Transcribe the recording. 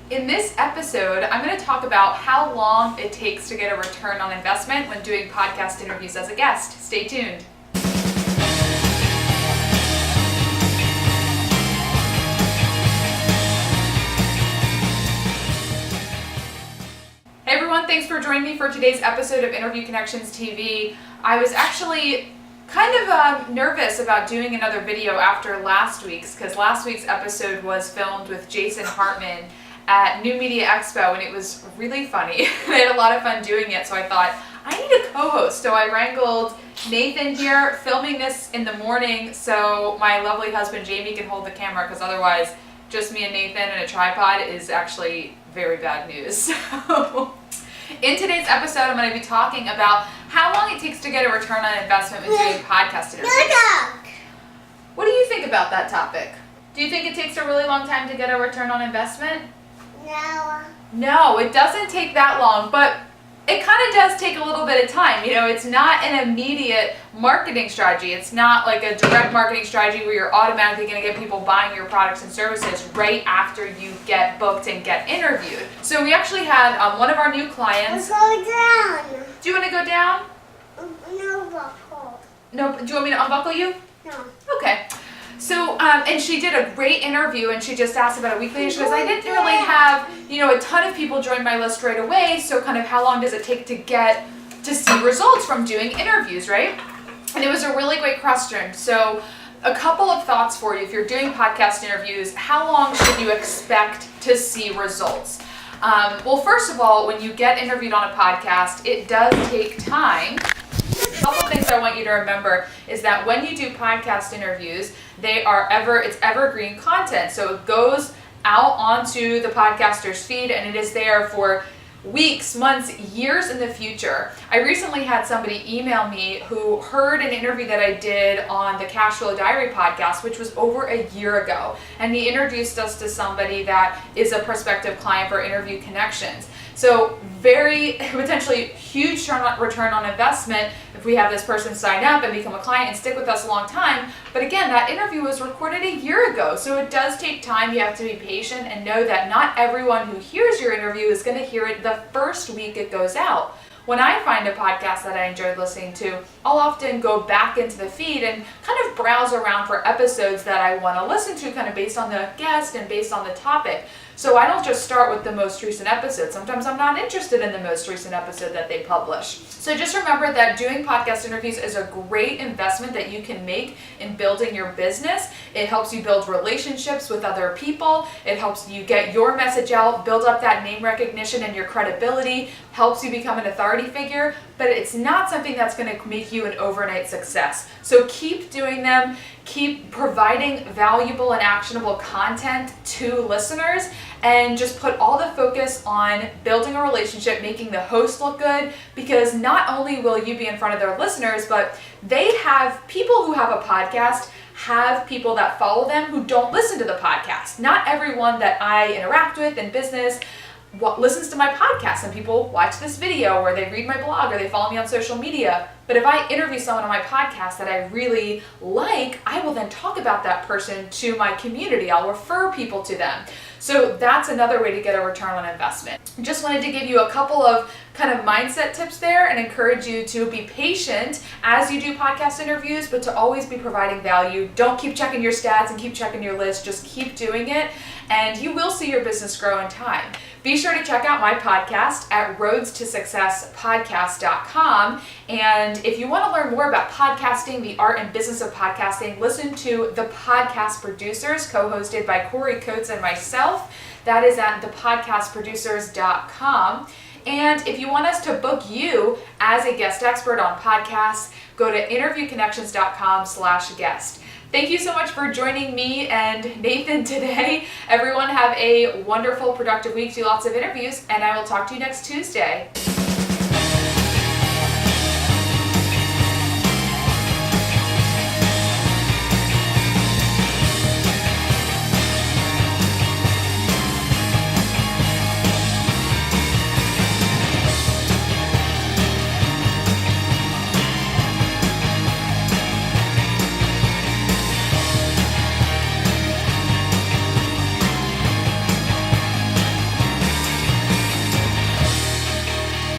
In this episode, I'm going to talk about how long it takes to get a return on investment when doing podcast interviews as a guest. Stay tuned. Hey everyone, thanks for joining me for today's episode of Interview Connections TV. I was actually kind of nervous about doing another video after last week's, because last week's episode was filmed with Jason Hartman at New Media Expo, and it was really funny. I had a lot of fun doing it, so I thought, I need a co-host. So I wrangled Nathan here, filming this in the morning so my lovely husband Jamie can hold the camera, because otherwise just me and Nathan and a tripod is actually very bad news. So in today's episode, I'm going to be talking about how long it takes to get a return on investment when doing podcast interviews. What do you think about that topic? Do you think it takes a really long time to get a return on investment? No, it doesn't take that long, but it kind of does take a little bit of time. You know, it's not an immediate marketing strategy. It's not like a direct marketing strategy where you're automatically going to get people buying your products and services right after you get booked and get interviewed. So we actually had one of our new clients. I'm going down. Do you want to go down? No, buckle. No, do you want me to unbuckle you? No. Okay. So, and she did a great interview, and she just asked about a week later. She goes, I didn't really have, a ton of people join my list right away, so kind of how long does it take to see results from doing interviews, right? And it was a really great question. So a couple of thoughts for you. If you're doing podcast interviews, how long should you expect to see results? Well, first of all, when you get interviewed on a podcast, it does take time. A couple of things I want you to remember is that when you do podcast interviews, it's evergreen content. So it goes out onto the podcaster's feed, and it is there for weeks, months, years in the future. I recently had somebody email me who heard an interview that I did on the Cash Flow Diary podcast, which was over a year ago. And he introduced us to somebody that is a prospective client for Interview Connections. So very potentially huge return on investment if we have this person sign up and become a client and stick with us a long time. But again, that interview was recorded a year ago, so it does take time. You have to be patient and know that not everyone who hears your interview is going to hear it the first week it goes out. When I find a podcast that I enjoyed listening to, I'll often go back into the feed and kind of browse around for episodes that I want to listen to, kind of based on the guest and based on the topic. So I don't just start with the most recent episode. Sometimes I'm not interested in the most recent episode that they publish. So just remember that doing podcast interviews is a great investment that you can make in building your business. It helps you build relationships with other people. It helps you get your message out, build up that name recognition and your credibility, helps you become an authority figure, but it's not something that's going to make you an overnight success. So keep doing them. Keep providing valuable and actionable content to listeners, and just put all the focus on building a relationship, making the host look good, because not only will you be in front of their listeners, but they have people who have a podcast have people that follow them who don't listen to the podcast. Not everyone that I interact with in business listens to my podcast. Some people watch this video, or they read my blog, or they follow me on social media. But if I interview someone on my podcast that I really like, I will then talk about that person to my community. I'll refer people to them. So that's another way to get a return on investment. Just wanted to give you a couple of kind of mindset tips there and encourage you to be patient as you do podcast interviews, but to always be providing value. Don't keep checking your stats and keep checking your list. Just keep doing it, and you will see your business grow in time. Be sure to check out my podcast at roadstosuccesspodcast.com. And if you want to learn more about podcasting, the art and business of podcasting, listen to The Podcast Producers, co-hosted by Corey Coates and myself. That is at thepodcastproducers.com. And if you want us to book you as a guest expert on podcasts, go to interviewconnections.com/guest. Thank you so much for joining me and Nathan today. Everyone have a wonderful, productive week. Do lots of interviews, and I will talk to you next Tuesday.